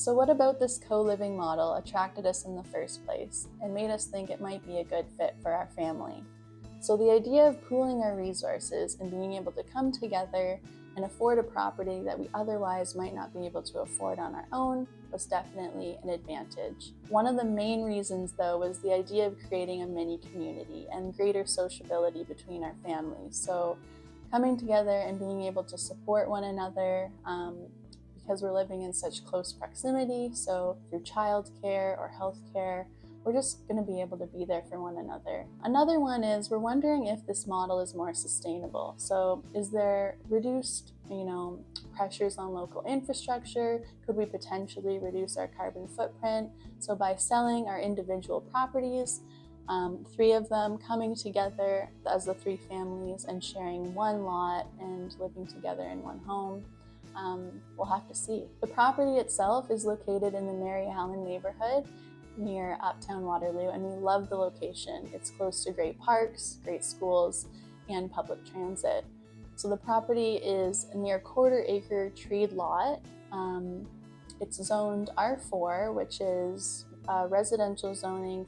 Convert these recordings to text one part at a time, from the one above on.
So what about this co-living model attracted us in the first place and made us think it might be a good fit for our family? So the idea of pooling our resources and being able to come together and afford a property that we otherwise might not be able to afford on our own was definitely an advantage. One of the main reasons, though, was the idea of creating a mini community and greater sociability between our families. So coming together and being able to support one another because we're living in such close proximity, so through childcare or healthcare, we're just going to be able to be there for one another. Another one is we're wondering if this model is more sustainable. So is there reduced, pressures on local infrastructure? Could we potentially reduce our carbon footprint? So by selling our individual properties, 3 of them coming together as the 3 families and sharing one lot and living together in one home, we'll have to see. The property itself is located in the Mary Allen neighborhood near Uptown Waterloo, and we love the location. It's close to great parks, great schools, and public transit. So the property is a near quarter-acre treed lot. It's zoned R4, which is residential zoning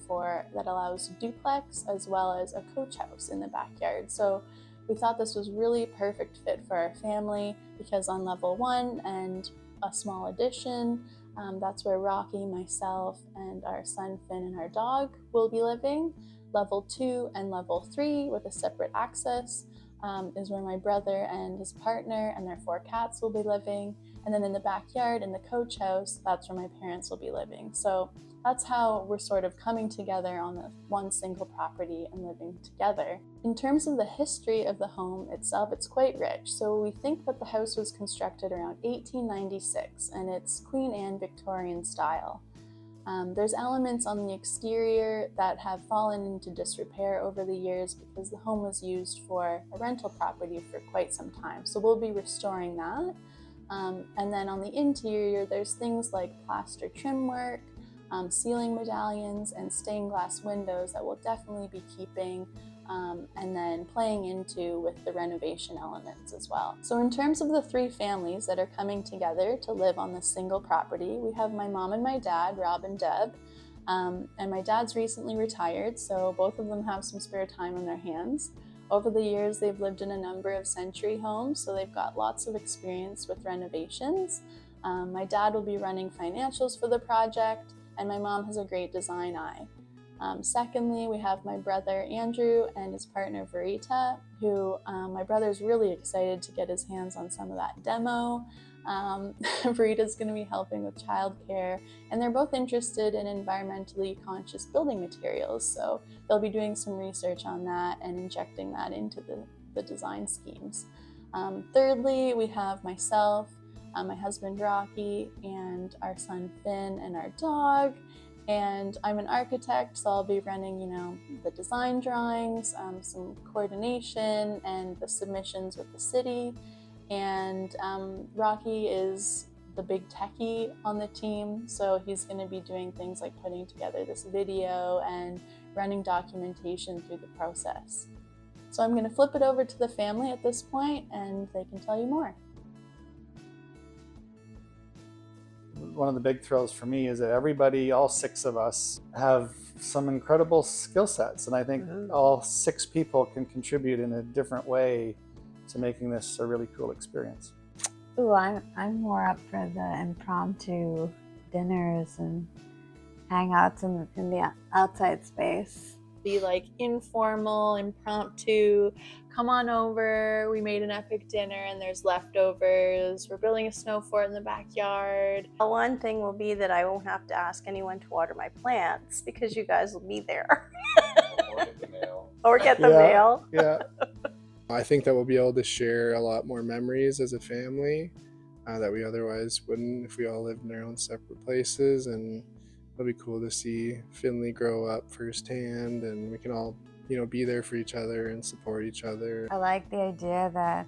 that allows duplex as well as a coach house in the backyard. So we thought this was really a perfect fit for our family because on level 1 and a small addition, that's where Rocky, myself, and our son Finn and our dog will be living. Level 2 and level 3 with a separate access is where my brother and his partner and their 4 cats will be living. And then in the backyard, in the coach house, that's where my parents will be living. So that's how we're sort of coming together on the one single property and living together. In terms of the history of the home itself, it's quite rich. So we think that the house was constructed around 1896 and it's Queen Anne Victorian style. There's elements on the exterior that have fallen into disrepair over the years because the home was used for a rental property for quite some time. So we'll be restoring that. And then on the interior, there's things like plaster trim work, ceiling medallions, and stained glass windows that we'll definitely be keeping and then playing into with the renovation elements as well. So in terms of the 3 families that are coming together to live on this single property, we have my mom and my dad, Rob and Deb, and my dad's recently retired, so both of them have some spare time on their hands. Over the years, they've lived in a number of century homes, so they've got lots of experience with renovations. My dad will be running financials for the project, and my mom has a great design eye. Secondly, we have my brother Andrew and his partner Verita, who my brother's really excited to get his hands on some of that demo. Verita's going to be helping with childcare, and they're both interested in environmentally conscious building materials, so they'll be doing some research on that and injecting that into the design schemes. Thirdly, we have myself, my husband Rocky, and our son Finn and our dog. And I'm an architect, so I'll be running, the design drawings, some coordination, and the submissions with the city. And Rocky is the big techie on the team, so he's going to be doing things like putting together this video and running documentation through the process. So I'm going to flip it over to the family at this point, and they can tell you more. One of the big thrills for me is that everybody, all 6 of us, have some incredible skill sets. And I think all 6 people can contribute in a different way to making this a really cool experience. Ooh, I'm more up for the impromptu dinners and hangouts in the outside space. Be like informal, impromptu, come on over, we made an epic dinner and there's leftovers, we're building a snow fort in the backyard. One thing will be that I won't have to ask anyone to water my plants because you guys will be there. Or get the mail. Or get the mail. Yeah. I think that we'll be able to share a lot more memories as a family that we otherwise wouldn't if we all lived in our own separate places, and it'll be cool to see Finley grow up firsthand, and we can all, be there for each other and support each other. I like the idea that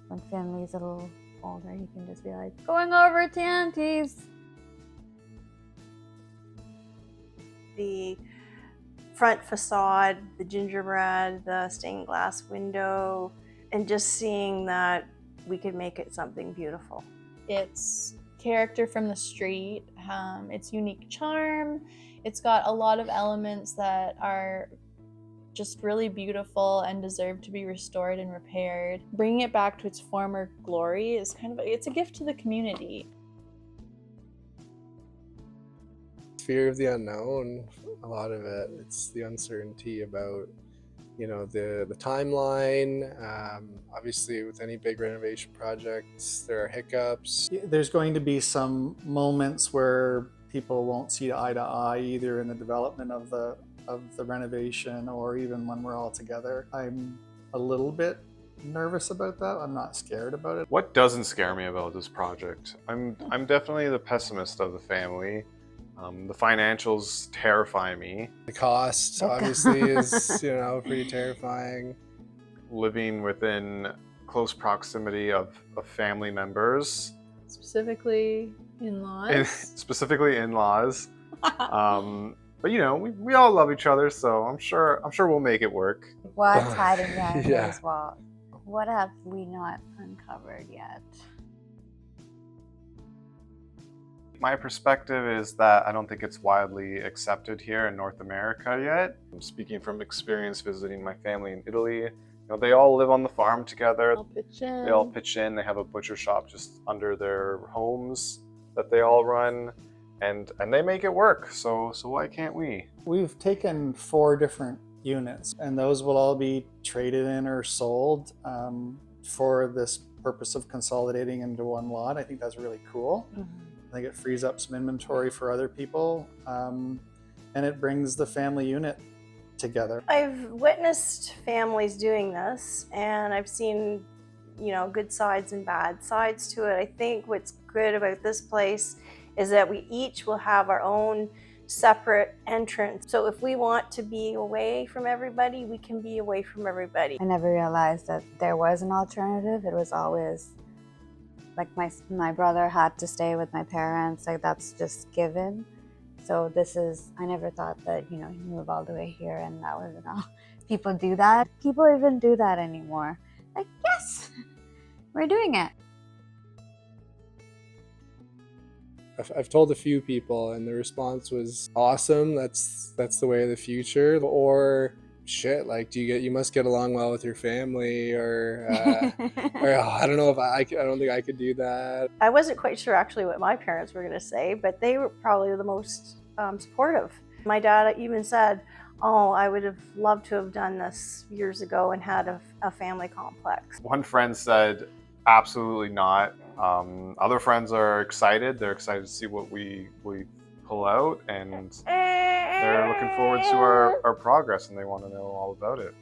when Finley's a little older, he can just be like, going over to Auntie's. The front facade, the gingerbread, the stained glass window, and just seeing that we could make it something beautiful. It's character from the street its unique charm. It's got a lot of elements that are just really beautiful and deserve to be restored and repaired. Bringing it back to its former glory is it's a gift to the community. Fear of the unknown, a lot of it. It's the uncertainty about, the timeline. Obviously, with any big renovation projects, there are hiccups. There's going to be some moments where people won't see eye to eye, either in the development of the renovation or even when we're all together. I'm a little bit nervous about that. I'm not scared about it. What doesn't scare me about this project? I'm definitely the pessimist of the family. The financials terrify me. The cost obviously is, pretty terrifying. Living within close proximity of family members. Specifically in-laws. Specifically in-laws. But we all love each other, so I'm sure we'll make it work. What's hiding behind Yeah. those walls? What have we not uncovered yet? My perspective is that I don't think it's widely accepted here in North America yet. I'm speaking from experience visiting my family in Italy. They all live on the farm together. They all pitch in. They have a butcher shop just under their homes that they all run, and they make it work. So why can't we? We've taken 4 different units, and those will all be traded in or sold for this purpose of consolidating into one lot. I think that's really cool. I think it frees up some inventory for other people, and it brings the family unit together. I've witnessed families doing this, and I've seen, good sides and bad sides to it. I think what's good about this place is that we each will have our own separate entrance. So if we want to be away from everybody, we can be away from everybody. I never realized that there was an alternative. It was always like my brother had to stay with my parents, like that's just given. So I never thought that, you move all the way here and that was enough. People do that. People even do that anymore. Like, yes, we're doing it. I've told a few people, and the response was awesome. That's the way of the future. Or shit, like you must get along well with your family, or I don't know if I don't think I could do that. I wasn't quite sure actually what my parents were going to say, but they were probably the most supportive. My dad even said, "Oh, I would have loved to have done this years ago and had a family complex." One friend said, absolutely not. Other friends are excited. They're excited to see what we pull out, and they're looking forward to our progress, and they want to know all about it.